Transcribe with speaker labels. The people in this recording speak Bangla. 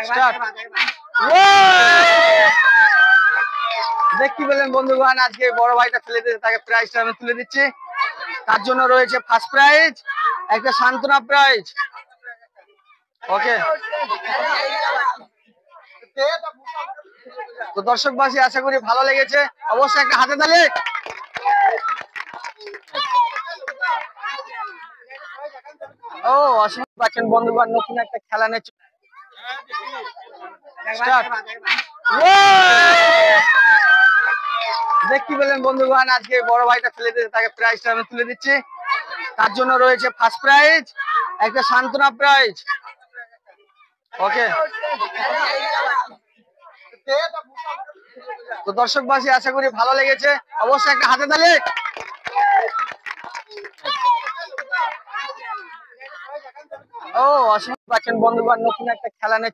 Speaker 1: স্টার্ট। দেখতে পেলেন বন্ধুগণ, আজকে বড় ভাইটা ফেলে দিয়েছে, তাকে প্রাইজটা আমি তুলে দিচ্ছি। তার জন্য রয়েছে ফার্স্ট প্রাইজ, একটা সান্ত্বনা প্রাইজ। ওকে, তো দর্শকবাসী আশা করি ভালো লেগেছে, অবশ্যই একটা হাতে তালি। ও অসংখ্য পাচ্ছেন বন্ধুগণ, নতুন একটা খেলা নিয়ে স্টার্ট। দেখতে পেলেন বন্ধুগণ, আজকে বড় ভাইটা ফেলে দিয়েছে, তাকে প্রাইজটা আমি তুলে দিচ্ছি। তার জন্য রয়েছে ফার্স্ট প্রাইজ, একটা সান্ত্বনা প্রাইজ। ওকে, তো দর্শকবাসী আশা করি ভালো লেগেছে, অবশ্যই একটা হাতে তালি। ও অসংখ্য পাচ্ছেন বন্ধুগণ, নতুন একটা খেলা নিয়ে